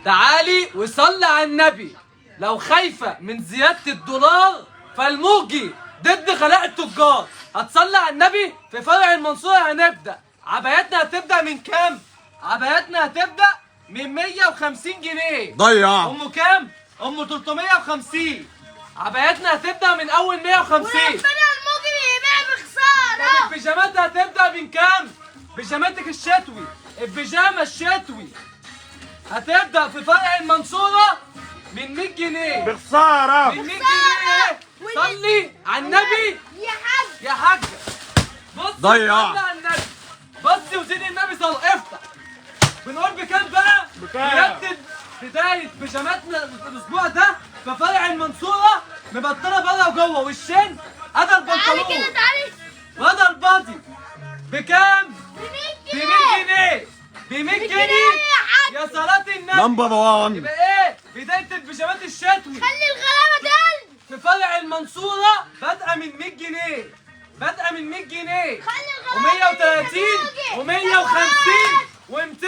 تعالي وصلي على النبي. لو خايفة من زيادة الدولار فالموجي ضد غلاء التجار. هتصلي على النبي. في فرع المنصورة هنبدأ. عباياتنا هتبدأ من كام؟ عباياتنا هتبدأ من 150 جنيه. ضيع. أم كام؟ أم 350. عباياتنا هتبدأ من أول 150. وربنا الموجي بيبيع بخسارة. طب البيجامات هتبدأ من كام؟ بيجاماتك الشتوي، البيجامة الشتوي هتبدأ في فرع المنصورة من 100 جنيه. بخسارة. من 100 جنيه. صلي على النبي يا حاج. يا حاجة. بص ضيع. صلي على النبي. بص وزيد النبي صلى. افتح. بنقول بكام بقى؟ بكام؟ بداية بيجاماتنا الأسبوع ده في فرع المنصورة مبطلة بره وجوه والشن. أدا تعالي البنطلون كده تعالي. وأدا البادي. بكام؟ ب 100 ب 100 جنيه. جنيه. ب 100 جنيه جنيه يا حاج. يا صلاة النبي. نمبر 1. يبقى ايه؟ بداية البيجامات الشتوي خلي الغلابة تقل. في فرع المنصورة بادئة من 100 جنيه. بادئة من 100 جنيه خلي الغلابة و130 و150 و200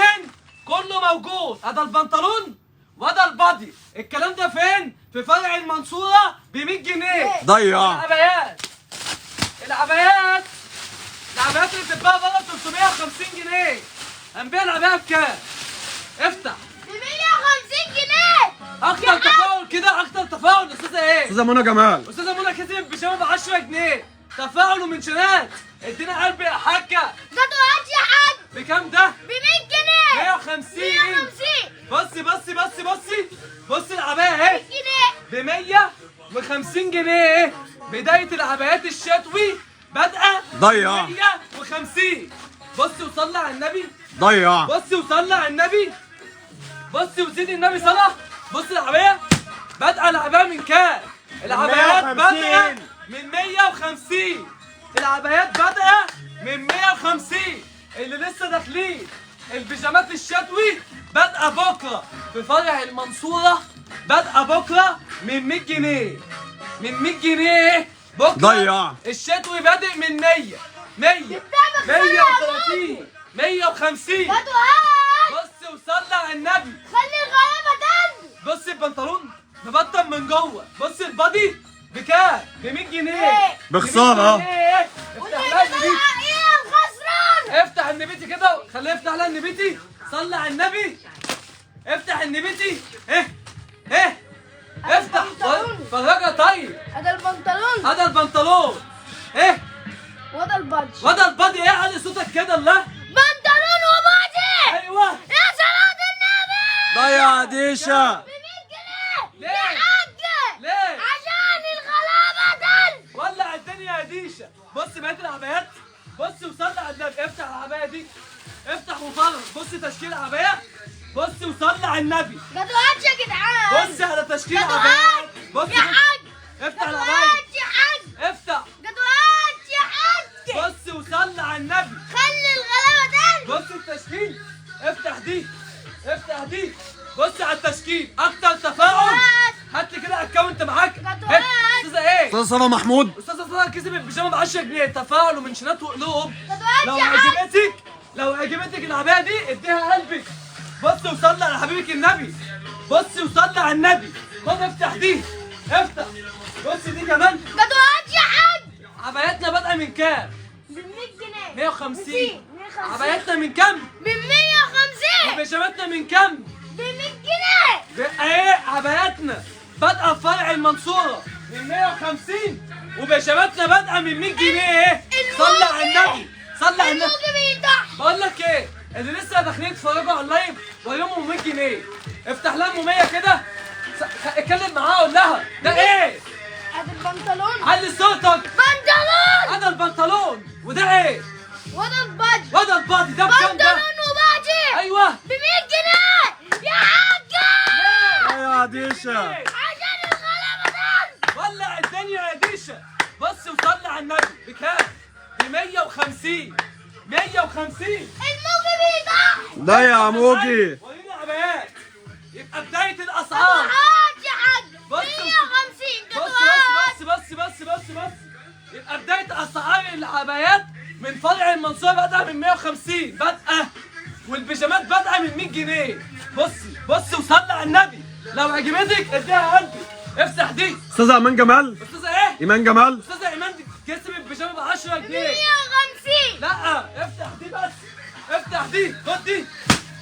كله موجود. هذا البنطلون وهذا البادي. الكلام ده فين؟ في فرع المنصورة ب 100 جنيه. ضيع. العبايات العبايات العبايات اللي بتتباع بره ب 350 جنيه. هنبيع العباية بكام؟ افتح. ب 150 جنيه. اكتر تفاعل كده، اكتر تفاعل. استاذه ايه؟ استاذة منى جمال. استاذه منى كسبت البيجامه ب 10 جنيه. تفاعل ومنشنات. ادينا قلب يا حاجه. جدوات يا حاج. بكام ده؟ ب 100 جنيه. 150. 150 بصي العبايه اهي جنيه. ب 150 جنيه. بدايه العبايات الشتوي بادئه ضيع. 150. بصي وصلي على النبي. ضيع. بصي وصلي على النبي. بصي وزيد النبي صلاة. بصي العباية بادئة. العباية من كام؟ العبايات 150. بادئة من 150. العبايات بادئة من 150. اللي لسه داخلين البيجامات الشتوي بادئة بكرة في فرع المنصورة. بادئة بكرة من 100 جنيه. من 100 جنيه بكرة. ضيع. الشتوي بادئ من 100 130 150. جدوات. بص وصلي على النبي. خلي الغلابة تقل. بص البنطلون مبطن من جوه. بص البادي بكام؟ ب 100 جنيه. بخسارة. ب 100 جنيه. افتح لها النبيتي. ايه الخسران. افتح النبيتي كده. خليه يفتح لها النبيتي. صلي على النبي. افتح النبيتي. ايه افتح. البنطلون. فرجها طيب. هذا البنطلون هذا البنطلون. وهذا البادج. وده البادي. ايه علي صوتك كده. الله. بنطلون وبادي. ايوه. يا صلاة النبي. ضيع ديشة. ب 100 جنيه. ليه؟ يا حاج. ليه؟ عشان الغلابة تقل. ولع الدنيا يا ديشة. بص بقية العبايات. بص وصلي على النبي. افتح العباية دي. افتح وفرج. بص تشكيل العباية. بص وصلي على النبي. جدوات يا جدعان. بص على تشكيل جدوات العباية. بص يا حاج. افتح العباية. جدوات يا حاج. افتح. جدوات يا حاج. بص وصلي على النبي. خلي الغلابة تقل. بص التشكيل. افتح دي. افتح دي. بص على التشكيل. اكتر تفاعل. هات لي كده اكونت معاك. جدوات. استاذة ايه؟ استاذة صلاح محمود. استاذة صلاح كسب البيجامة ب 10 جنيه. تفاعل ومنشنات وقلوب. جدوات لو يا حاج. عجبتك العباية دي اديها قلبك. بص وصلي على حبيبك النبي. بص وصلي على النبي. خد افتح دي. افتح. بص دي كمان. جدوات يا حاج. عباياتنا بادئة من كام؟ ب 100 جنيه. 150. 150. عباياتنا من كام؟ ب 150. وبيجاماتنا من كام؟ ب 100 جنيه. ايه عباياتنا بادئة في فرع المنصورة من 150 وبيجاماتنا بادئة من 100 جنيه. صلي على النبي. صلي على النبي. الموجي بيضحك. بقول لك ايه؟ اللي لسه داخلين يتفرجوا على اللايف ويومهم 100 جنيه. افتح لها ام 100 كده. اتكلم معاها قول لها ده ايه؟ هذا البنطلون. علي صوتك. بنطلون. هذا البنطلون وده ايه؟ وهذا البادج. وده البادي. ده بكام ده؟ بنطلون وبادي. ايوه. ب 100 جنيه يا حاجة. ضيع ديشة. عشان الغلابة تقل. ولع الدنيا يا ديشة. بص وصلي على النبي. بكام؟ ب 150. 150. الموجي بيضحك. ضيع موجي. وريني عبايات. يبقى بداية الأسعار. جدوات يا حاج. بص. 150 بص جدوات. بص. يبقى بداية أسعار العبايات من فرع المنصورة بادئة من 150 بادئة. والبيجامات بادئة من 100 جنيه. بصي بص وصلي على النبي. لو عجبتك اديها قلبي. افتح دي. استاذ ايمان جمال. استاذه ايه؟ ايمان جمال. استاذه ايمان دي كسبت البيجامه ب 10 جنيه. 150. لا افتح دي بس. افتح دي. خد دي.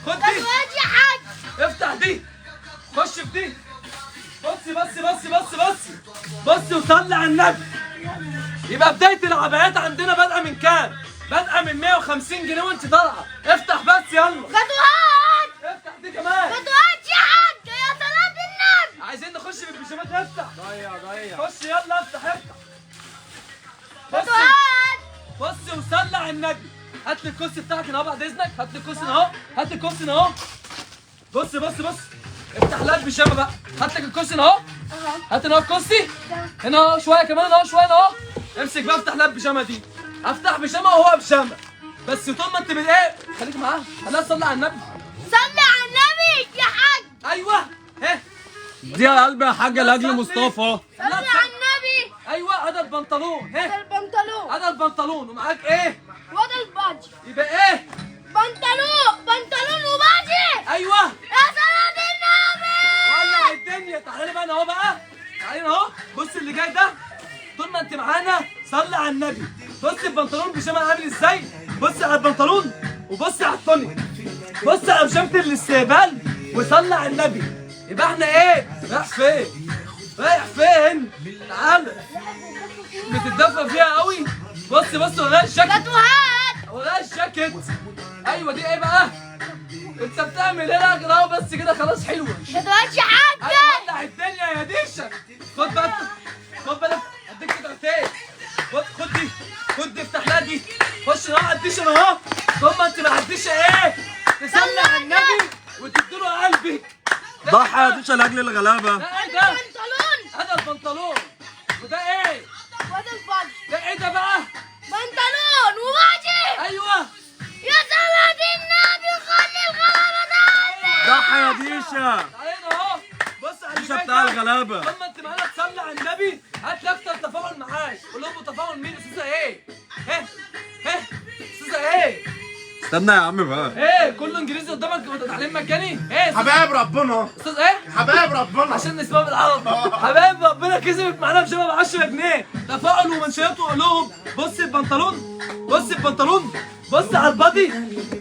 خد دي. تاتوهات يا حاج. افتح دي. خش في دي. بص وصلي على النبي. يبقى بداية العبايات عندنا بادئة من كام؟ بادئة من 150 جنيه وانت طالعة. افتح بس يلا. تاتوهات. افتح دي كمان. تاتوهات يا حاج يا صلاة النبي. عايزين نخش في البيجامات. افتح. ضيع. خش يلا افتح. تاتوهات. بص وصلي على النبي. هات لي الكرسي بتاعك هنا اهو بعد اذنك. هات لي الكرسي هنا اهو. هات لي الكرسي هنا اهو. بص. افتح لها البيجامه بقى. هات لك الكرسي هنا اهو. هات هنا الكرسي. هنا اهو شويه كمان اهو شويه اهو. امسك بقى افتح لها البيجامه دي. افتح بيجامه وهو بيجامه. بس طول ما انت ايه خليك معاها. خليها تصلي على النبي. صلي على النبي يا حاج. ايوه. ها دي يا قلبي يا حاجه لاجل مصطفى. صلي على النبي. ايوه هذا البنطلون. هذا البنطلون. هذا البنطلون ومعاك ايه؟ وهذا الباجي. يبقى ايه؟ بنطلون وباجي. ايوه. يا صلاة النبي. ولع الدنيا. تعالى بقى هنا اهو بقى. تعالى هنا اهو. بص اللي جاي ده. طول ما انت معانا صلي على النبي. بص البنطلون بيجامه عامل ازاي؟ بص على البنطلون وبص على الطني. بص على بيجامه الاستقبال وصلي على النبي. يبقى احنا ايه؟ رايح فين؟ تعالى. بتتدفى فيها قوي. بص ورايا الجاكيت. تاتوهات. ورايا الجاكيت. ايوه دي ايه بقى؟ انت بتعمل ايه راجل اهو بس كده خلاص حلوه. تاتوهات يا حاج. ايوه ولع الدنيا يا ديشا. خد بالك اديك قطعتين. خد دي افتح لها دي. خش اهو على الديشا اهو. ثم انت مع الديشا ايه؟ تصلي على النبي وتديله قلبك. ضحى يا ديشا لاجل الغلابه. ده ايه ده؟ البنطلون. هذا البنطلون. وده ايه؟ وهذا الباجي. ده ايه ده بقى؟ بنطلون وباجي. ايوه. يا صلاة النبي خلي الغلابة تعدي. ضحى يا ديشا. تعالى هنا اهو. بص على اللي ديشا جاي بتاع ده. الغلابه. لما انت معانا تصلي على النبي هات لي اكتر تفاعل معاك. قول لهم تفاعل مين؟ استاذه ايه؟ استاذه ايه؟ استنى يا عم بقى. ايه كله انجليزي قدامك وتتعلم مجاني؟ ايه حبايب ربنا. استاذ ايه؟ حبايب ربنا. عشان نسمعها بالعربي. حبايب ربنا كسبت معانا بشباب 10 جنيه. تفاعل ومنشيات وقلوب. بص البنطلون. بص على البادي.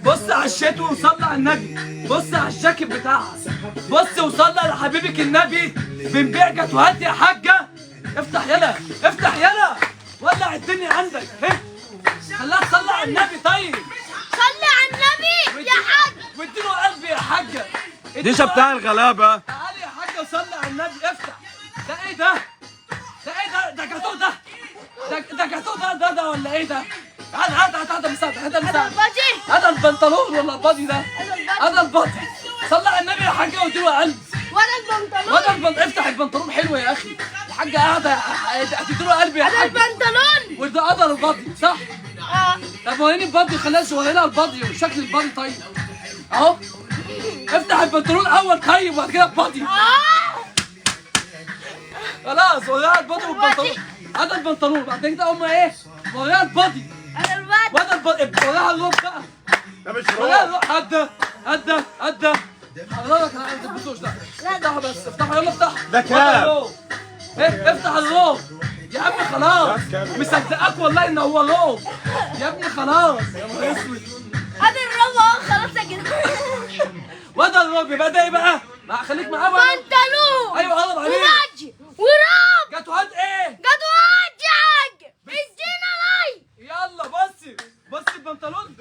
بص على الشتوي وصلي على النبي. بص على الجاكيت بتاعها. بص وصلي على حبيبك النبي. بنبيع جاتوهات يا حاجه. افتح يلا. ولع الدنيا عندك. خليها تصلي على النبي. طيب صلي على النبي يا حاج. واديله قلبي يا حاجه. ديشا بتاع الغلابه. تعالي يا حاجه وصلي على النبي. افتح. ده ايه ده؟ ده جاتوه ده. ده جاتوه ده ولا ايه ده؟ هات مساعدة. هذا الباجي. هذا البنطلون ولا البادي ده؟ هذا البادي. صلي على النبي يا حاجه واديله قلب. وهذا البنطلون. افتح البنطلون حلو يا اخي. الحاجه قاعده هتديله قلب يا هذا حاجه. البنطلون. وده قدر البادي صح؟ طب وريني البادي. خليها شغلانه البادي وشكل البادي. طيب اهو. افتح البنطلون اول طيب وبعد كده البادي. خلاص وريها البادي والبنطلون. هذا البنطلون بعد كده هم ايه؟ وريها البادي. هذا الباجي. وهذا البادي. وريها الروب بقى. ده مش وريها روح. الروب. هدا حضرتك ما تلبسوش. لا افتحوا بس. افتحوا يلا افتحوا. ده كام؟ افتح الروب يا عم. خلاص مصدقك والله ان هو روب يا ابني. خلاص يا نهار اسود. هذا الروب خلاص يا جدع. وده الروب. يبقى ده ايه بقى؟ خليك معاه بقى. بنطلون. ايوه قرب عليك. وباجي وروب. جاتوهات ايه؟ جاتوهات يا حاج. ادينا لاي. يلا بص البنطلون.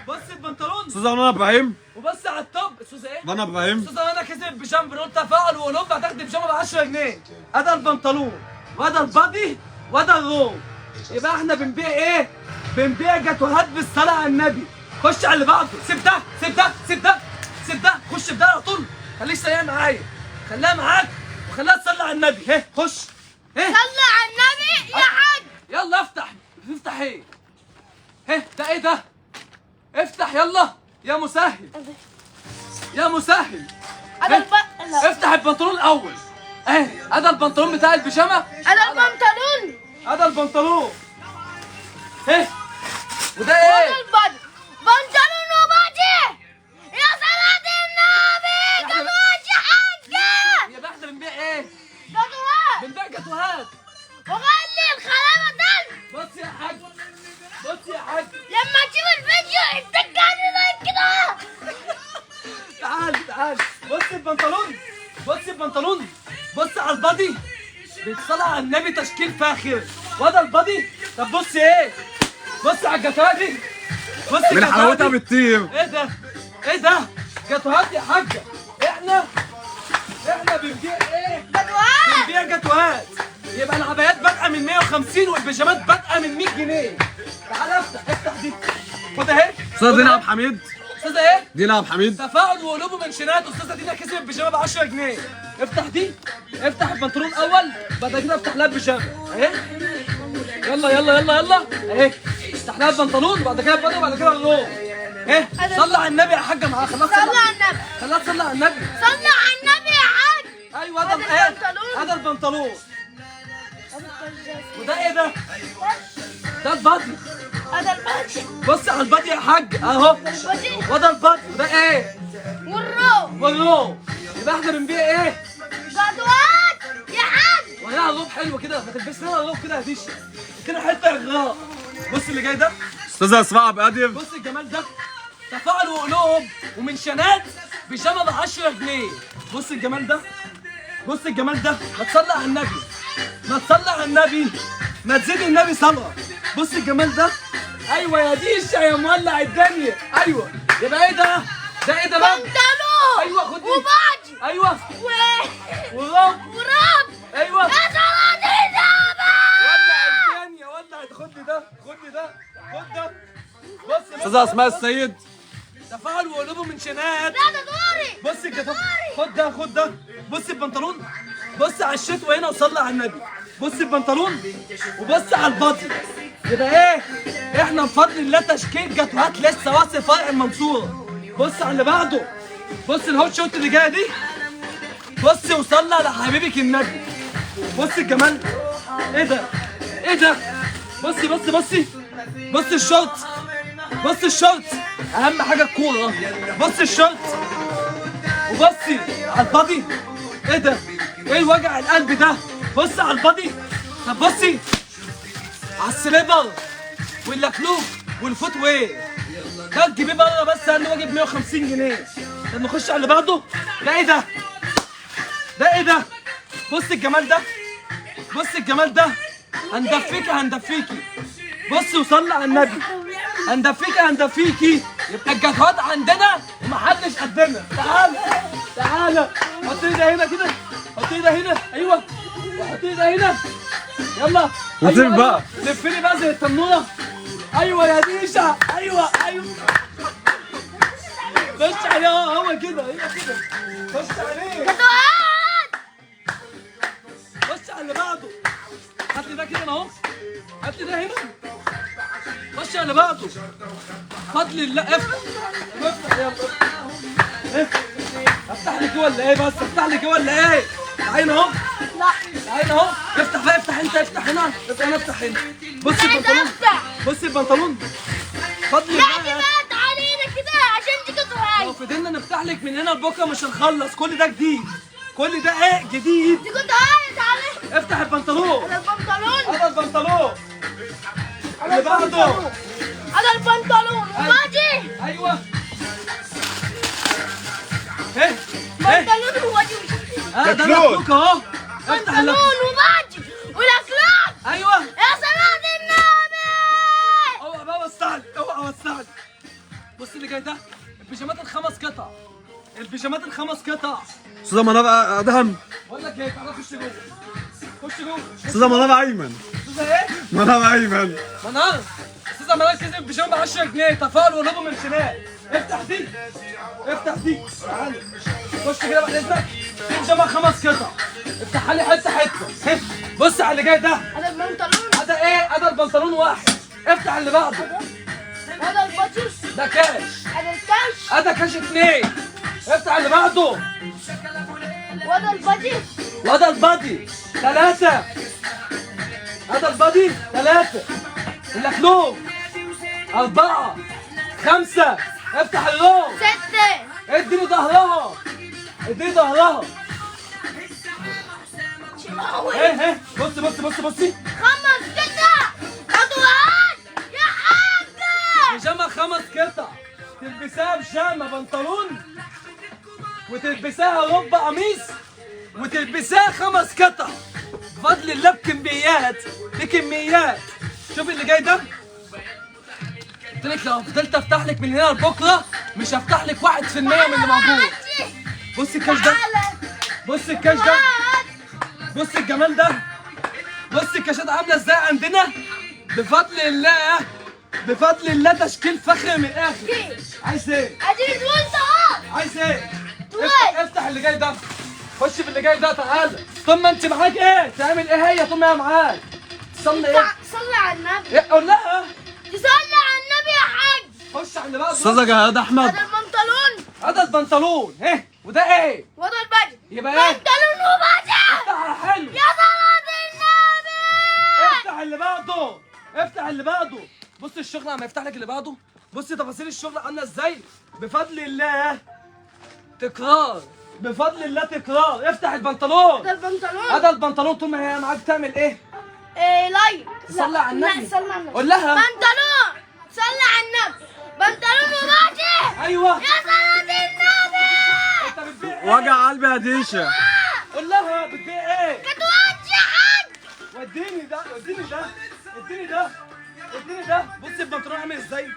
بص البنطلون. استاذ انا ابراهيم. وبص على التوب. استاذ ايه؟ انا ابراهيم. استاذ انا كسب بيجامه. بنقول تفاعل وقلوب. هتاخد بيجامه ب 10 جنيه. هذا البنطلون وهذا البادي وهذا الروب. يبقى احنا بنبيع ايه؟ بنبيع جاتوهات بالصلاه على النبي. خش على اللي بعده. سيب ده. خش في ده على طول. خليك سريع معايا. خليها معاك وخليها تصلي على النبي. خش. صلي على النبي يا حاج. يلا افتح ايه؟ ده ايه ده؟ افتح يلا يا مسهل. هذا افتح البنطلون الاول. هذا البنطلون بتاع البيجامه. هذا البنطلون. وده ايه؟ وهذا الباجي. بنطلون وباجي. يا صلاة النبي. جاتوهات. وخلي الخلاوة تلج. بص يا حاج، بص يا حاج، لما تشوف الفيديو افتكرني زي كده. تعال تعال. بص البنطلون، بص البنطلون، بص على البادي، بيتصلى على النبي تشكيل فاخر. وده البادي. طب بص ايه، بص على الجاتوهات دي، بص من الجاتوهات حلاوتها دي. بتطير. ايه ده؟ ايه ده؟ جاتوهات يا حاجة. احنا بنبيع ايه؟ جدوان. بنبيع جاتوهات. يبقى العبايات بادئة من 150 والبيجامات بادئة من 100 جنيه. تعال افتح دي. خد اهي. استاذ دينا عبد الحميد، استاذة ايه؟ دينا عبد الحميد. تفاعل وقلوب منشنات. استاذة دينا كسبت البيجامة ب 10 جنيه. افتح دي، افتح البنطلون اول، بعد كده افتح لها البيجامة. اهي. يلا يلا يلا يلا. اهي. افتح لها البنطلون وبعد كده البنطلون وبعد كده اللون. ايه؟ صلي على النبي يا حاجة معاها. خلاص صلى على النبي. خلاص صلي على النبي. صلى على النبي يا حاج. ايوه هذا هذا ايه؟ البنطلون. هذا البنطلون. وده ايه ده؟ ده البادي. هذا البادي. بص على البادي يا حاج اهو. البادي. وده البادي. وده ايه؟ والروب. واللون. يبقى احنا بنبيع ايه؟ جدوان يا حاج. وهنا لون حلو كده، ما تلبس لنا لون كده يا ديش. كده حته اغراء. بص اللي جاي ده، استاذة اسماء عبد القادر. بص الجمال ده. تفاعل وقلوب ومنشنات بيجامه ب 10 جنيه. بص الجمال ده، بص الجمال ده. ما تصلي على النبي، ما تصلي على النبي، ما تزيد النبي صلاه. بص الجمال ده. ايوه يا ديشة يا مولع الدنيا. ايوه. يبقى ايه ده؟ ده ايه ده بقى؟ بنطلون. ايوه خد دي. وبادي. ايوه. و- ورب. وراب. ايوه. يا صلاة النبي. ولع الدنيا ولع. خد لي ده، خد لي ده، خد ده. بص استاذة اسماء السيد. تفاعل وقلوبه من شنات. لا ده دوري. بص الجدار، خد ده خد ده. بص البنطلون، بص على الشتوى هنا وصلي على النبي. بص البنطلون وبص على البادي. يبقى ايه؟ احنا بفضل الله تشكيل جاتوهات لسه واصل فرع المنصوره. بص على اللي بعده، بص الهوت شوت اللي جايه دي. بص وصلي على حبيبك النبي. بص الجمال. ايه ده؟ ايه ده؟ بصي بصي بصي، بص الشورت، بص الشورت. اهم حاجه الكوره. بص الشورت وبصي على البادي. ايه ده؟ ايه وجع القلب ده؟ بص على البادي. طب بصي على السليبر واللكلوك والفوت وير. ده تجيبيه بره بس اقل واجب 150 جنيه. طب نخش على اللي بعده. ده ايه ده؟ ده ايه ده؟ بص الجمال ده، بص الجمال ده. هندفيكي هندفيكي. بص وصلي على النبي. هندفيكي هندفيكي. يبقى الجاتوهات عندنا ومحدش قدنا. تعالى تعالى. حط ايدها هنا كده، حط ايدها هنا. ايوه وحط ايدها هنا. يلا لطيف أيوة بقى. لفني بقى زي التنوره. ايوه يا ديشا. ايوه ايوه. خش عليه. هو كده هي كده. خش عليه. جدوان. خش على اللي بعده. هات لي ده كده اهو. هات لي ده هنا. خش على اللي بعده. فضل الله. افتح افتح يلا افتح. افتح لك ولا ايه بس؟ افتح لك ولا ايه؟ تعالى اهو. لا. تعالى اهو. افتح بقى. افتح انت. افتح هنا. افتح هنا. افتح هنا. بص البنطلون. افتح. بص البنطلون. فضل لا الله. دي بقى تعالينا كده عشان دي لو جدوان. فضلنا نفتح لك من هنا لبكره مش هنخلص. كل ده جديد، كل ده ايه جديد. دي جدوان. تعالي. افتح البنطلون. هذا البنطلون. هذا البنطلون هذا اللي بعده. البنطلون. هذا البنطلون. وبادي. ايوه. ايه بنطلون وبادي. ده لكلوك. لكلوك اهو. افتح بنطلون اللكلوك. وبادي ولكلاب. ايوه. يا صلاة النبي. اوعى بقى وسع لي، اوعى وسع لي. بص اللي جاي ده. البيجامات الخمس قطع. البيجامات الخمس قطع. استاذة منار ادهم. بقول لك ايه، تعالى خش جوه. خش جوه. استاذة منار ايمن. استاذه ايه؟ منار ايمن. منار. استاذه منار كسب البيجامه ب 10 جنيه. تفاعل وقلوبه من شمال. افتح دي، افتح دي. تعالى خش كده بعد اذنك. دي بيجامه 5 قطع. افتحها لي حته حته. بص على اللي جاي ده. هذا البنطلون. هذا ايه؟ هذا البنطلون واحد. افتح اللي بعده. هذا البادي. ده كاش. هذا الكاش. هذا كاش 2. افتح اللي بعده. وهذا البادي. وهذا البادي 3. هذا البادي 3. اللكلوك 4 5. افتح اللون. 6. اديني ظهرها، اديني ظهرها. ايه بصي 5 قطع خطوات يا حاج. بيجامة 5 قطع، تلبسها بيجامة بنطلون وتلبسها ربع قميص وتلبسها 5 قطع بفضل الله بكميات. شوف اللي جاي ده، قلت لك لو فضلت افتح لك من هنا لبكره مش هفتح لك 1% من اللي موجود. بصي الكاش ده، بصي الكاش ده، بصي الجمال ده، بصي الكاشات عامله ازاي عندنا بفضل الله تشكيل فخر من الاخر. عايز ايه؟ اديني طولت اهو. عايز ايه؟ طول. افتح اللي جاي ده، خش في اللي جاي ده. تعالى طول ما انت معاك ايه تعمل ايه هي طول ما هي معاك تصلي ايه؟ صلي على النبي. ايه قول لها تصلي على النبي يا حاج. خش على اللي بعده. استاذ جهاد احمد. هذا البنطلون هذا البنطلون ايه وده ايه؟ وهذا الباجي. يبقى ايه؟ بنطلون وباجي. افتح حلو. يا صلاة النبي. افتح اللي بعده. بص الشغل عم يفتح لك اللي بعده. بصي تفاصيل الشغل عامله ازاي بفضل الله. تكرار بفضل الله تكرار. افتح البنطلون. هذا البنطلون. هذا البنطلون طول ما هي معاك تعمل ايه؟ لايك. صلي على النبي. لا صلي على النبي. قول لها بنطلون. صلي على النبي. بنطلون وباجي. ايوه. يا صلاة النبي. انت بتبيع ايه؟ وجع قلبي يا ديشه. قول لها بتبيع ايه؟ كتوات يا حاج. اديني ده. بص البنطلون عامل ازاي؟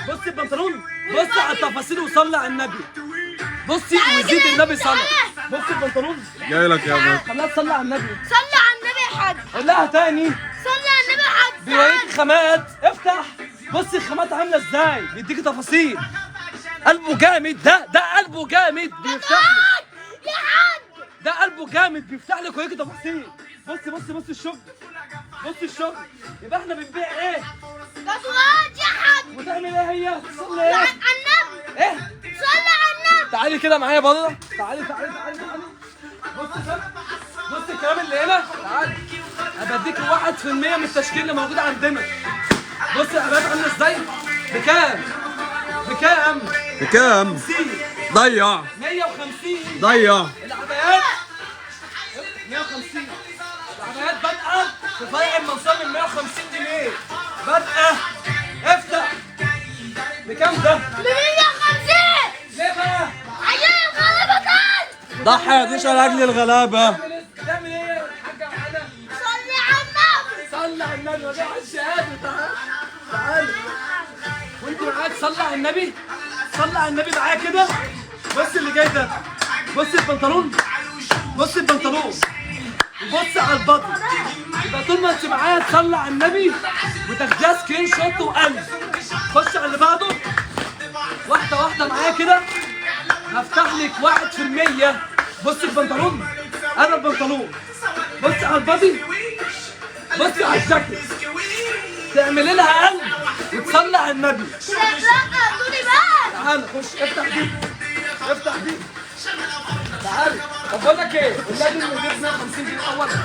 بص البنطلون. بص على التفاصيل وصلي على النبي. بصي وزيد النبي صلى. بص البنطلون جاي لك يا بابا. خليها تصلي على النبي. صلي على النبي يا حاج. قول لها تاني. صلي على النبي يا حاج. بيوريك خامات. افتح. بص الخامات عامله ازاي بيديكي تفاصيل. قلبه جامد ده قلبه جامد بيفتح لك. يا حاج. ده قلبه جامد بيفتح لك ويجي تفاصيل. بص الشغل. يبقى احنا بنبيع ايه؟ كتوات يا حاج. وتعمل ايه هي؟ تصلي صلي ايه؟ على النبي. ايه؟ صلي على النبي. تعالي كده معايا بره. تعالي. بص الكلام اللي هنا. تعالي ابديك 1% من التشكيل اللي موجود عندنا. بص العبايات عامله ازاي؟ بكام؟ بكام؟ 50 ضيع 150 ضيع. العبايات 150. العبايات بادئه في فرع المنصور من 150 جنيه. بادئه. افتح. بكام ده؟ ب 150. ليه بقى؟ عشان الغلبة كان. ضحي يا ديشه لاجل الغلابه. بتعمل ايه الحاجه معانا؟ صلي على النبي. صلي على النبي وجاي على الشهاده. تعالى وانت معاك صلي على النبي. صلي على النبي معايا كده. بص اللي جاي ده. بص البنطلون. بص على البطن. يبقى طول ما انت معايا تصلي على النبي وتاخديها سكرين شوت وقلب. خش على اللي بعده واحده معايا كده. هفتح لك 1%. بص البنطلون. انا البنطلون. بص على البادي. بص على الجاكيت. تعملي لها قلب وتصلي على النبي. لا دوني بقى. تعالى خش. افتح دي. تعالى. طب بقول لك ايه؟ النبي اللي جبت 150 جنيه اولا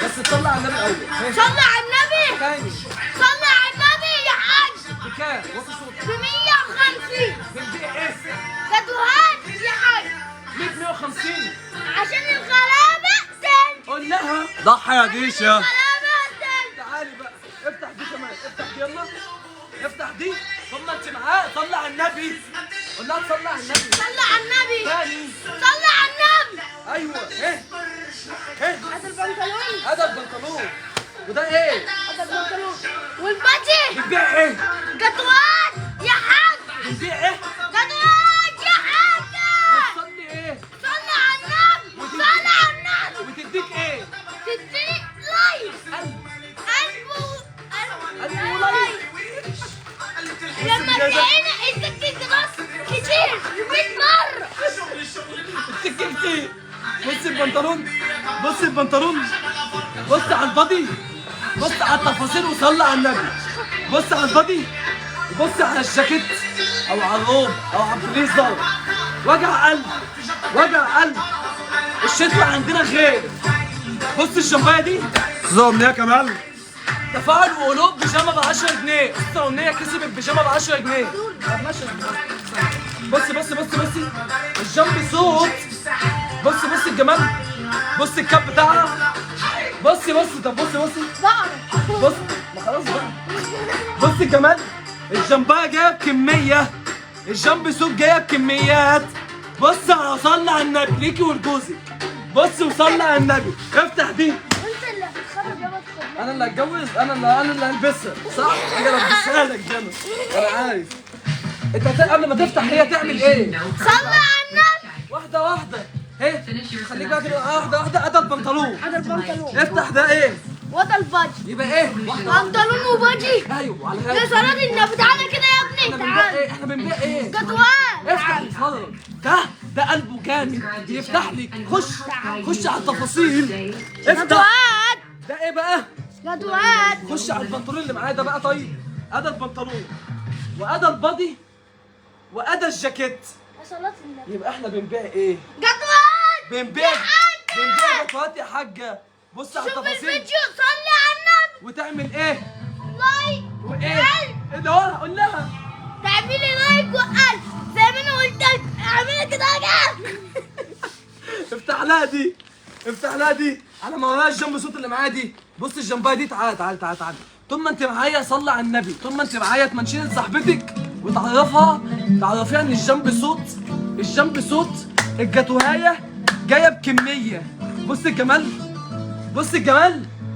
بس تصلي على النبي الاول. صلي على النبي. تاني صلي على النبي يا حاج. بكام؟ وطي صوتك. ب 150. بنبيع ايه؟ كتوات يا حاج. ليه 150؟ عشان الغلابة تن. قول لها ضحي يا ديشه. الغلابة تن. تعالي بقى. افتح دي كمان. افتح دي يلا. افتح دي. ثم انت معاه صلي على النبي. قول لها تصلي على النبي. صلي على النبي. تاني. صلي على النبي. ايوه. ايه؟ هذا البنطلون. هذا البنطلون. وده ايه؟ هذا البنطلون. والبادي. بتبيع ايه؟ كتوات يا حاج. بتبيع ايه؟ كتوات يا حاج. بتصلي ايه؟ صلي على النبي. صلي على النبي. وتديك ايه؟ تديني لايك. قلب. قلب ولايك. لما تلاقينا السكين تغص كتير 100 مرة. السكينتي. بص البنطلون. بص على البادي. بص على التفاصيل وصلي على النبي. بص على البادي. بص على الجاكيت او على الروب او على البليزر. وجع قلب. الشتوى عندنا غير. بص الشمبايه دي. زوم يا كمال. تفاعل وقلوب بيجامه ب 10 جنيه. الصالونيه كسبت بيجامه ب 10 جنيه. طب ماشي. بص الجمبي صوت. بص الجمال. بص الكاب بتاعها. بصي طب بصي بقرة. بص. ما خلاص بقى. بص الجمال. الجمبايه جايه بكميه، الجنب سوق جايه بكميات. بص صلي على النبي ليكي ولجوزك. بص وصلي على النبي. افتح دي. انت اللي هتتخرج يا بطل. انا اللي هتجوز، انا اللي هلبسها صح؟ انا البسها لك جنى. انا عارف. انت قبل ما تفتح هي تعمل ايه؟ صلي على النبي. واحده اهي. خليك بقى كده واحده. ادى البنطلون. هذا البنطلون. افتح ده ايه؟ وده الباجي. يبقى ايه؟ بنطلون وباجي. ايوه على يا صلاة النبي تعالى كده يا ابني تعالى. احنا بنبيع ايه؟ جدوان. افتح الفضل ده قلبه جامد بيفتح لك. خش على التفاصيل. افتح. جدوان. ده ايه بقى؟ جدوان. خش على البنطلون اللي معايا ده بقى. طيب ادى البنطلون وادى البادي وادى الجاكيت. يا صلاة النبي. يبقى احنا بنبيع ايه؟ جدوان. بنبيع جاكوات يا حاجه. بص على شوف التفاصيل الفيديو صلي على النبي. وتعمل ايه؟ لايك وايه؟ وقلب. ايه ده؟ قول لها. تعملي لايك وقلب زي ما انا قلت لك. اعملي كده يا جماعه. افتح لها دي على ما وراها الجنب صوت اللي معايا دي. بص الجنبايه دي. تعالى طول ما انت معايا صلي على النبي. طول ما انت معايا تمنشين لصاحبتك تعرفيها ان الجنب صوت الجاتوهايه جايه بكميه. بص الجمال.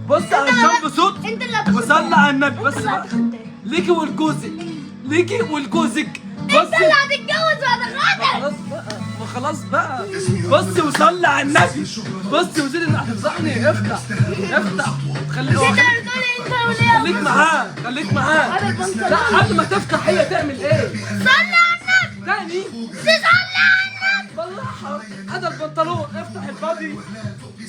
بص على الجنب صوت. انت اللي هتاخد وصلي على النبي. بس انت اللي بقى هتاخد ليكي ولجوزك. انت اللي هتتجوز وهتتغادر. خلاص بقى. بص وصلي على النبي. بص وزيد انك هتفضحني. افتح. خليك معاه. هذا البنطلون. لا قبل ما تفتح هي تعمل ايه؟ صلي على النبي. تاني صلي على النبي. بالراحه. هذا البنطلون. افتح البادي.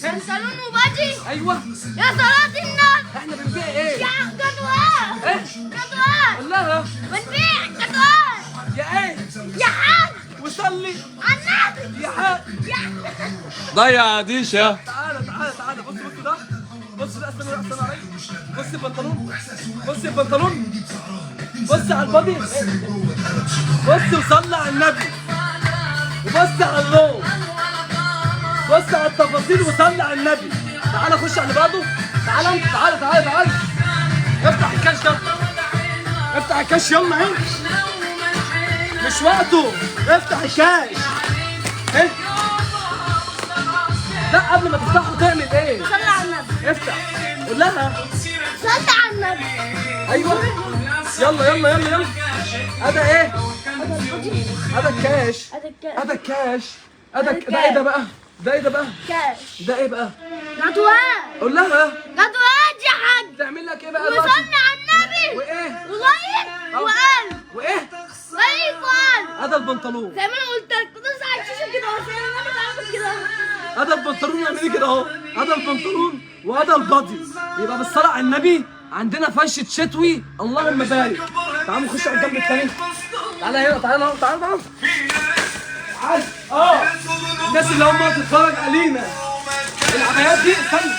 بنطلون وباجي. ايوه. يا صلاة النبي. احنا بنبيع ايه؟ يا جدوان. ايه؟ جدوان. قول لها بنبيع جدوان. يا ايه؟ يا حاج. وصلي على النبي. يا حاج. ضيع يا ديشة. تعالى بص ده. بص ده. استنى عليك. بص البنطلون. بص على البادي. بص وصلي على النبي. وبص على اللون. بص على التفاصيل وصلي على النبي. تعالى خش على اللي بعده. تعالى. افتح الكاش يلا اهي. مش وقته. افتح الكاش. ايه؟ لا قبل ما تفتحه تعمل ايه؟ صلي على النبي. افتح. قول لها. صلي على النبي. ايوه. يلا. هذا ايه؟ هذا الكاش. ده ايه ده بقى؟ كاش. ده ايه بقى؟ جدوان. قول لها. جدوان يا حاج. تعمل لك ايه بقى وصلي دلوقتي؟ على النبي. وايه؟ ولايك وقلب. وايه؟ لايك وقلب. هذا البنطلون. زي ما انا قلت لك تدوس على الشاشه كده عشان النبي تعمل كده. هذا البنطلون يعمل كده اهو. هذا البنطلون وهذا البادي. يبقى بالصلاة على النبي عندنا فشة شتوي. اللهم بارك. تعالوا نخش على الجنب الثاني. تعالى هنا. تعالى. الناس اللي هم بتتفرج علينا. العبايات دي استنى.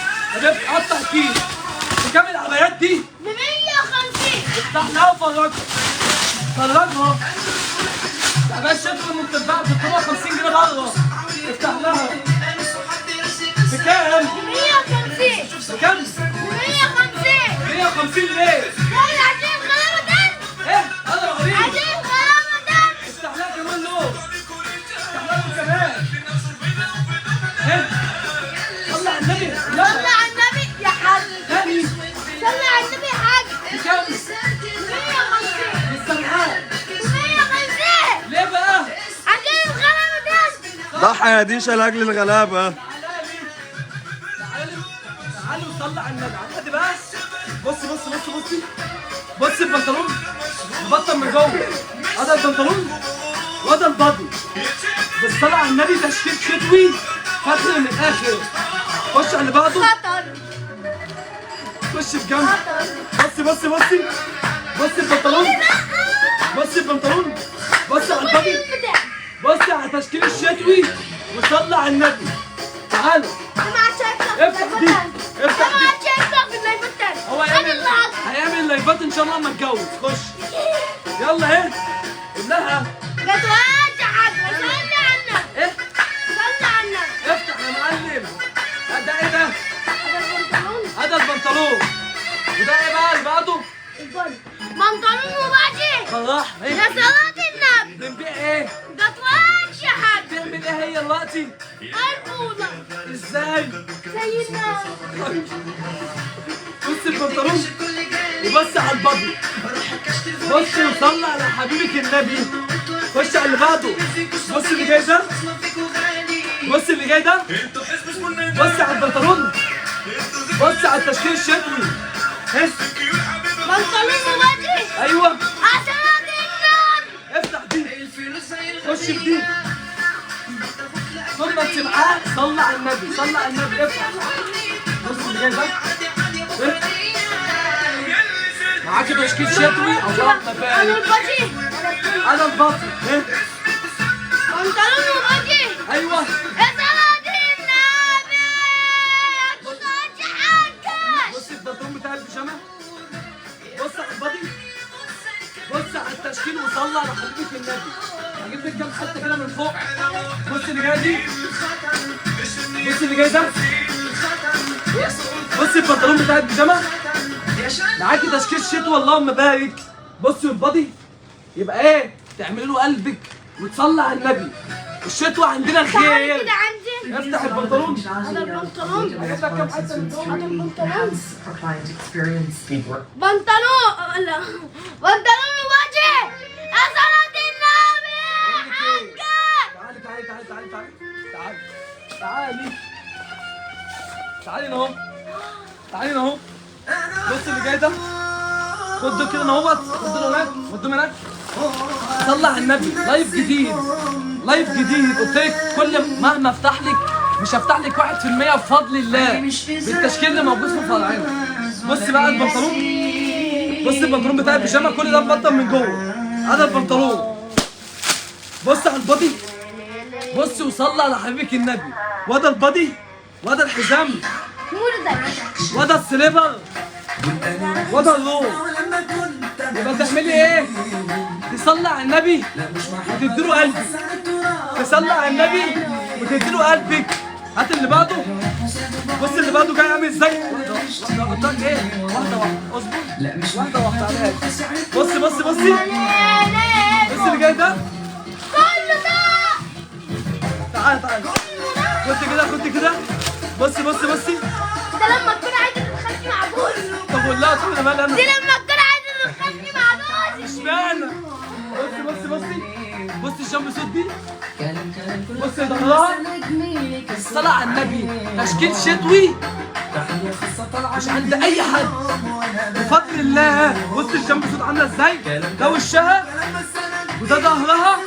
قطع كيس. بكام العبايات دي؟ ب 150. افتح لها وفرجها. العباية الشتوي اللي بتتباع ب 350 جنيه بره. افتح لها. بكام؟ 150. بكام؟ 150. 150 ليه؟ قول عشان غلابة دم. ايه؟ هذا غريب. عشان غلابة دم. افتح لها كمان لون. افتح لها كمان. ايه؟ صلي على النبي. صلي على النبي يا حاج. تاني. صلي على النبي يا حاج. بكام؟ 150. بالسمعان. 150. ليه بقى؟ عشان الغلابة دم. ضحى يا ديشة لاجل الغلابة. تعالوا صلي على النبي. على الحد بقى. بص البنطلون. البطن من جوه. هذا البنطلون وهذا البادي. بالصلاة على النبي تشكيل شتوي. فتح من الاخر. خش على اللي بعده. خطر. خش بجنب. بص البنطلون. بص على البادي. بص على تشكيل الشتوي وصلي على النبي. تعالوا. افتح دي. هو هيعمل لايفات ان شاء الله لما اتجوز. خش. يلا ايه؟ قول لها. جدوان يا حاج. صلي على النبي. ايه؟ صلي على النبي. افتح يا معلم. البنطلون. وده ايه بقى اللي بعده؟ بنطلون وباجي. صلاح يا ايه؟ صلاة النبي. بنبيع ايه؟ قطوات يا حاج. بتعمل ايه هي دلوقتي؟ الأولى. ازاي؟ سيدنا. بص البنطلون وبص على البادي. بص وصلي على حبيبك النبي. خش على اللي بعده. بص اللي جاي ده. بص اللي جاي ده. بص على البنطلون. بص على التشكيل الشتوي. حس. بنطلون وباجي. ايوه. عشان النبي. افتح دي. خش في دي. طول ما انت معاه صلي على النبي. صلي على النبي. افتح. بص اللي جاي ده. افتح. معاك تشكيل شتوي. اللهم أنا بارك. الباجي. انا البطل. ايه؟ بنطلون وباجي. ايوه. يا صلاة النبي. يا قطوات يا حاج. بص البنطلون بتاع البيجامه. بص على البادي. بص على التشكيل وصلي على حبيبك النبي. هجيب لك كام حته كده من فوق. بص اللي جاي دي. بص اللي جاي ده. بص البنطلون بتاع البيجامه. معاكي تشكيل شتوي اللهم بارك. بصوا البادي يبقى ايه؟ تعملي له قلبك وتصلي على النبي. الشتوى عندنا تعالي خير. كده عندي. افتح البنطلون. هذا البنطلون. هجيب لك كام حته من فوق. هذا البنطلون. For client experience. بنطلون. لا. بنطلون وباجي. يا صلاة النبي. حاجة. تعالي. تعالي اهو. تعالي اهو. بص اللي جاي ده. خد كده اهوت. خد هناك. خد هناك. صلي على النبي. لايف جديد. لايف جديد. قلت لك كل مهما افتح لك مش هفتح لك 1% بفضل الله بالتشكيل اللي موجود في فرعنا. بص بقى البنطلون. بص البنطلون بتاع البيجامه كل ده مبطن من جوه. هذا البنطلون. بص على البادي. بص وصلي على حبيبك النبي. وده البادي. وده الحزام. وده السليبر. وده اللون. يبقى تعملي ايه؟ تصلي على النبي وتديله قلبك. تصلي على النبي وتديله قلبك. هات اللي بعده. بص اللي بعده جاي عامل ازاي؟ واحدة واحدة. ايه؟ واحدة واحدة. اصبر. واحدة واحدة عليها. بصي. بص اللي جاي ده. تعال. خد كده. بصي. ده لما تكون عايزة تتخانقي مع جوزي. طب والله تقول انا مالي انا. دي لما تكون عايزة تتخانقي مع جوزي. اشمعنى؟ بصي الجنب صوت دي. بصي ظهرها. الصلاة على النبي. تشكيل شتوي مش عند اي حد بفضل الله. بص الجنب صوت عامله ازاي. ده وشها وده ظهرها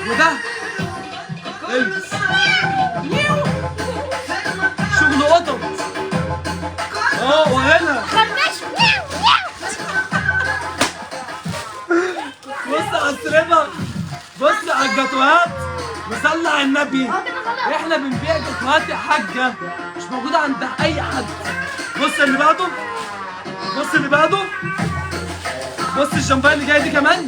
وده. البس. شغل قطط. وهنا. خربش. بص على السريبر. بص على الجاتوهات. وصلي على النبي. احنا بنبيع جاتوهات يا حاجه مش موجوده عند اي حد. بص اللي بعده. بص الشمبان اللي جاي دي كمان.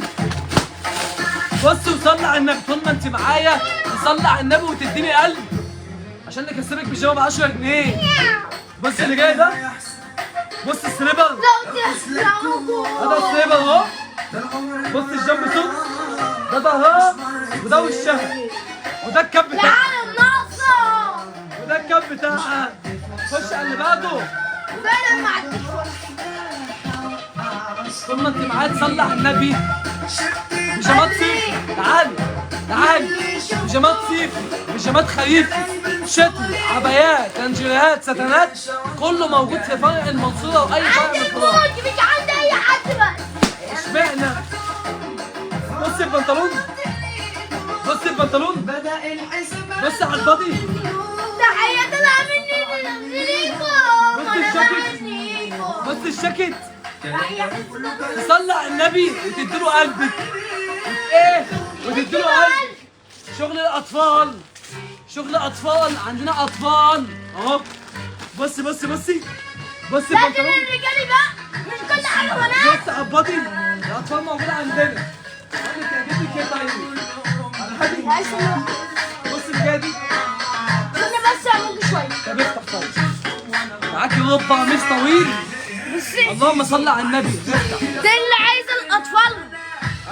بص وصلي على النبي. طول ما انت معايا تصلي على النبي وتديني قلب عشان نكسبك بيجامه ب 10 جنيه. بص اللي جاي ده. بص السريبر. هذا السريبر اهو. بص الجنب صوت. ده ظهرها وده وشها وده الكاب بتاعها. تعالى الناصر. وده الكاب بتاعها. خش على اللي بعده. فعلا ما عنديش طول ما انت معايا تصلي على النبي. بيجامات صيفي. تعالي. بيجامات صيفي. بيجامات خريفي. شتوي. عبايات. تنجيرات. ستانات. كله موجود في فرع المنصورة واي فرع من الفروع. عندي مش عند اي حد بس. اشمعنى؟ بص البنطلون. بص على البادي. تحية طلع مني ليكم. بص الشاكيت. تصلي على النبي وتديله قلبك. وتديله قلبك. شغل الاطفال. عندنا اطفال اهو. بصي. لازم البنطلون. الرجالي بقى مش كل حاجة بنات. بص على البادي. الاطفال موجوده عندنا. انا تعجبك ايه طيب؟ على حاجه. بص اللي جايه دي. استنى بس اعمل شوية. طب افتح طيب. معاكي الرب قميص طويل. بصي اللهم صل على النبي. افتح. ده اللي عايز الاطفال.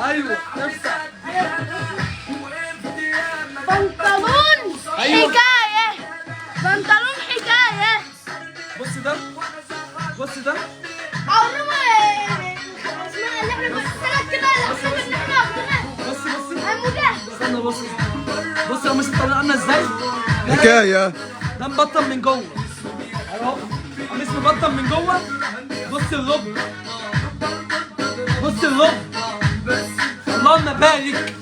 ايوه افتح. بنطلون أيوة. حكايه. بنطلون حكايه. بص ده، بص ده. عمرنا اسمها اللي احنا بنسالك كده الاسئله اللي احنا واخدينها. بص بص المجاهد. استنى بص. بص قميص الطويل عامله ازاي؟ حكاية. ده مبطن من جوه اهو، قميص مبطن من جوه. بص الرب، بص الرب. اللهم بارك.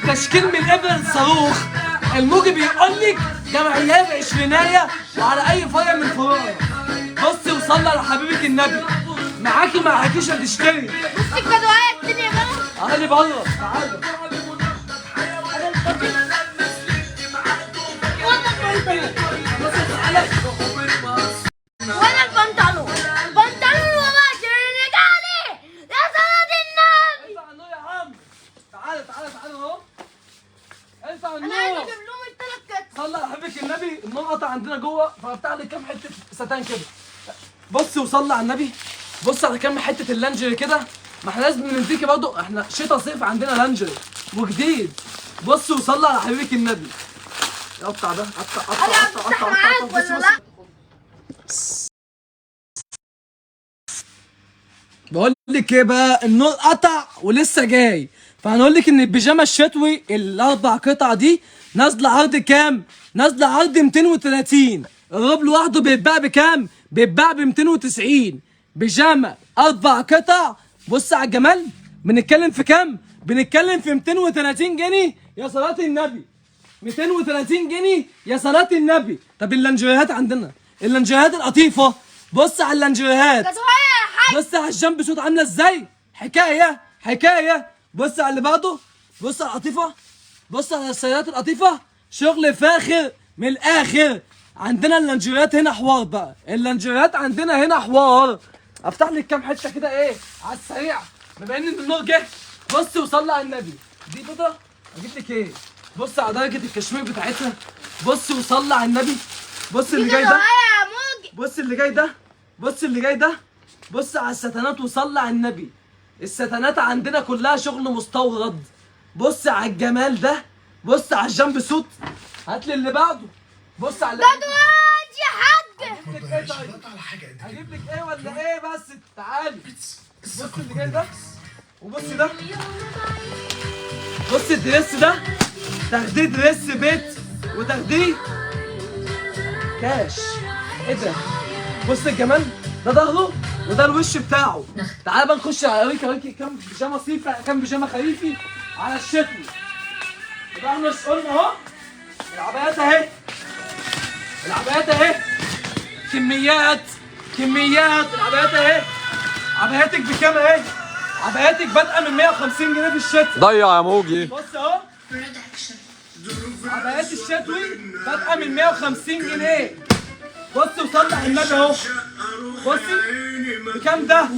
تشكيل من ابر الصاروخ. الموجي بيقول لك جمعيات عشرينية وعلى اي فرع من فروعها. بص وصلي على حبيبك النبي. معاكي معاكيش هتشتري. بصي الجدوية الدنيا بقى. تعالي بره تعالي. وانا البنطلون. البنطلون وماشي رجالي يا صلاة النبي. ارفع النور يا عم. تعالى تعالى تعالى اهو. ارفع انا عايز النور. اجيب لهم التلات كتف. صلى على حبيبك النبي. النور قطع عندنا جوه ففتح لي كام حته ستان كده. بص وصلى على النبي. بص على كام حته اللانجري كده. ما احنا لازم نديكي برضه، احنا شتا صيف عندنا لانجري وجديد. بص وصلى على حبيبك النبي. قطع ده قطع قطع انا قطع هفتح قطع معاك قطع. ولا لا؟ بقول لك ايه بقى، النور قطع ولسه جاي. فهنقول لك ان البيجامه الشتوي الاربع قطع دي نازله عرض كام؟ نازله عرض 230. الرب لوحده بيتباع بكام؟ بيتباع ب 290. بيجامه اربع قطع. بص على الجمال. بنتكلم في كام؟ بنتكلم في 230 جنيه يا صلاة النبي. 230 جنيه يا صلاة النبي. طب اللانجريهات عندنا، اللانجريهات القطيفه. بص على اللانجريهات. جدوية يا حاج. بص على الجنب صوت عامله ازاي؟ حكايه حكايه. بص على اللي بعده. بص على القطيفه. بص على السيارات القطيفه. شغل فاخر من الاخر. عندنا اللانجريات هنا حوار بقى. اللانجريات عندنا هنا حوار. افتح لك كام حته كده ايه على السريع بما ان النور جه. بص وصلي على النبي. دي بيضه اجيب لك ايه؟ بص على درجه الكشمير بتاعتها. بص وصلي على النبي. بص اللي جاي ده. جدوية يا موجي. بص اللي جاي ده. بص اللي جاي ده. بص على الستانات وصلي على النبي. الستانات عندنا كلها شغل مستورد. بص على الجمال ده. بص على الجنب سوت. هات لي اللي بعده. بص على جدوية يا حاج. هجيب لك ايه طيب؟ هجيب لك ايه ولا ايه بس؟ تعالي. بص اللي جاي ده. وبص ده. بص الدريس ده. تاخديه دريس بيت وتاخديه كاش. ايه ده؟ بص الجمال. ده ظهره وده الوش بتاعه. تعالى بقى نخش اوريكي كام بيجامه صيفي، كام بيجامه خريفي على الشتوي. يبقى احنا قلنا اهو. العبايات اهي. العبايات اهي. كميات كميات. العبايات اهي. عباياتك بكام اهي؟ عباياتك بادئه من 150 جنيه في الشتاء. ضيع يا موجي. بص اهو. عبايات الشتوي بادئه من 150 جنيه. بص وصلي على النبي اهو. بصي بكام ده؟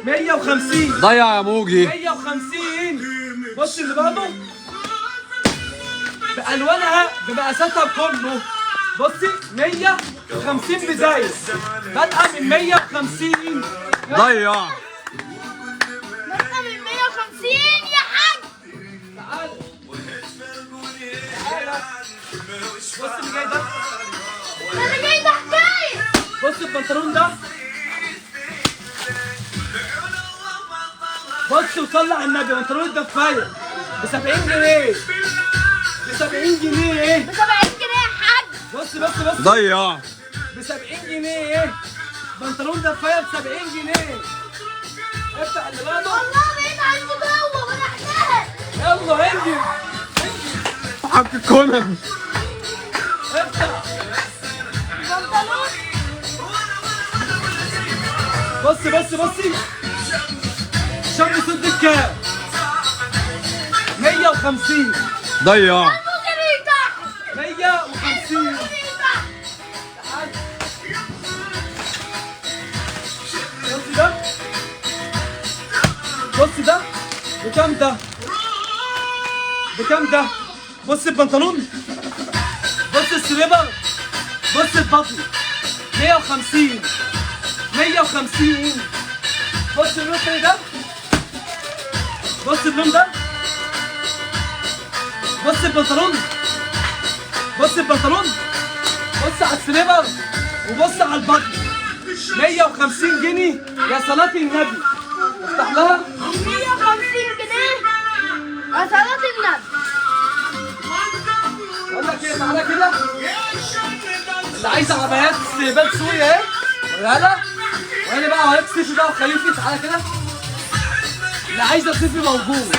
150. ضيع يا موجي. 150. بص اللي بعده بألوانها بمقاساتها بكله. بصي 150 بداية. بادئة من 150. ضيع. بادئة من 150 يا حاج. تعالى. تعالى. بص اللي جاي ده. اللي جاي ده حكاية. بص البنطلون ده. بص وصلي على النبي. بنطلون الدفاية ب 70 جنيه. ب 70 جنيه. ب 70 جنيه يا حاج. بص بص بص. ضيع. ب 70 جنيه. بنطلون دفاية ب 70 جنيه. افتح اللي بعده. والله بقيت عندي جوه فتحناها. يلا انجز. حق كونان. افتح. بنطلون. بصي بصي. شاب صد كام؟ 150. ضيع. الموجي بيتاح. 150. بيتاح. تعال. بص ده. بص ده. بكام ده؟ بكام ده؟ بص البنطلون. بص السليبر. بص البطل. 150 150. بص اللون التاني ده، بص اللون ده، بص البنطلون، بص البنطلون، بص على السليبر وبص على البطن. 150 جنيه يا صلاة النبي. افتح لها 150 جنيه يا صلاة النبي. بقول لك ايه، تعالى كده. اللي عايز عبايات استقبال سوري اهي وريها لها. وانا بقى عبايات صيفي بقى وخريفي. تعالى كده. اللي عايزه صيفي موجود،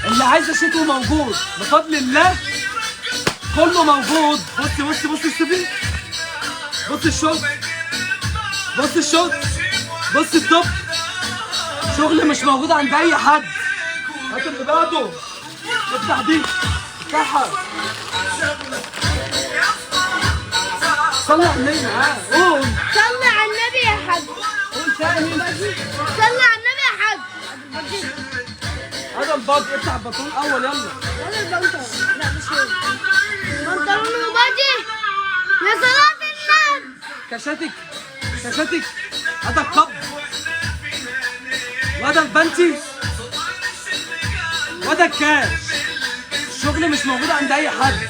اللي عايزه شتوي موجود بفضل الله، كله موجود. بص بص بص الصيفي، بص الشورت، بص الشورت، بص التوب. شغل مش موجود عند اي حد. هات اللي بعده. افتح دي، افتحها. صلي على النبي معاه. قول صلي على النبي يا حاج. قول تاني. صلي على النبي يا حاج. هذا الباج. افتح البنطلون الاول يلا. ولا البنطلون؟ لا مش هو. بنطلون وباجي يا صلاة النبي. كشاتك، كشاتك. هذا الكب وهذا البنتي وهذا الكاش. الشغل مش موجود عند اي حد.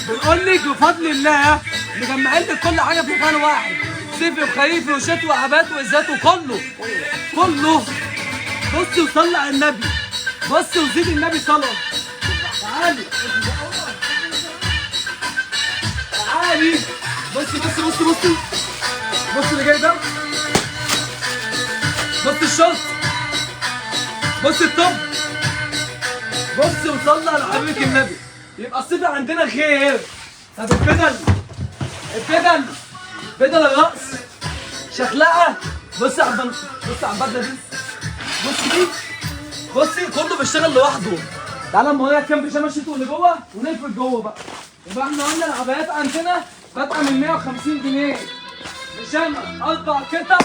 بنقول لك بفضل الله مجمعين لك كل حاجه في مكان واحد. صيفي وخريفي وشتوي وعبات وازات وكله كله. بصي وصلي على النبي، بصي وزيد النبي صلاه. تعالي تعالي. بصي بصي بصي بصي بصي اللي جاي ده. بصي الشورت، بصي التوب، بصي وصلي على حبيبك النبي. يبقى الصيف عندنا خير. طب البدل، البدل، بدل الرأس شخلقة. بصي على البنط، بصي على البدلة دي، بصي دي، بصي كله بيشتغل لوحده. تعالى اما اوريك كام بيجامه شتوي اللي جوه ونقفل جوه بقى. يبقى احنا قلنا العبايات عندنا بادئه من 150 جنيه. بيجامه 4 قطع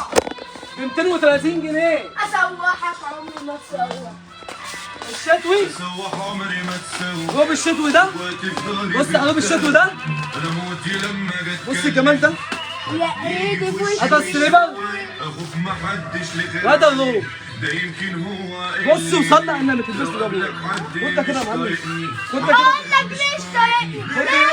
ب 230 جنيه. اسوحك عمري ما تسوح. الشتوي سوح عمري ما تسوي جوب الشتوي ده، بص على جوب الشتوي ده، انا موتي لما جت بص الجمال ده. يا ايدي في وشك. هذا السليبر اخوك ما حدش لغير وهذا الروب. ده يمكن هو بص وصلي على النبي تلبس ده ابويا. وانت كده يا معلم، وانت كده. اقول لك ليش طريقي. خد ايه؟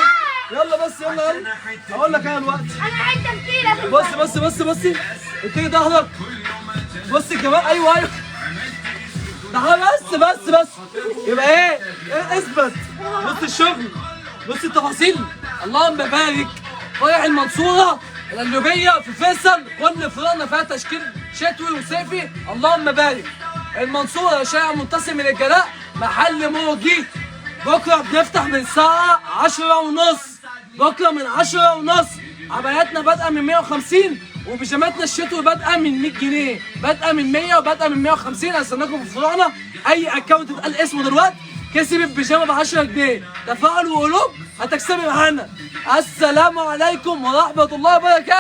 يلا بس يلا يلا. هقول لك انا دلوقتي. انا عايز تفكيرك. بص بص بص بصي. اتجه ظهرك. بص الجمال. ايوه ايوه. تعالى بس بس بس. يبقى ايه؟ ايه اثبت. بص الشغل، بص التفاصيل. اللهم بارك. فرع المنصوره القليوبيه في فيصل. كل فروعنا فيها تشكيل شتوي وصيفي. اللهم بارك. المنصوره شارع منتصر من الجلاء، محل موجي. بكره بنفتح من الساعه 10:30. بكره من 10:30. عباياتنا بادئه من 150 وبيجاماتنا الشتوي بادئه من 100 جنيه، بادئه من 100 وبادئه من 150. هستناكم في فروعنا. اي اكونت اتقال اسمه دلوقتي كسب البيجامه ب 10 جنيه. تفاعل وقلوب هتكسبي معانا. السلام عليكم ورحمه الله وبركاته.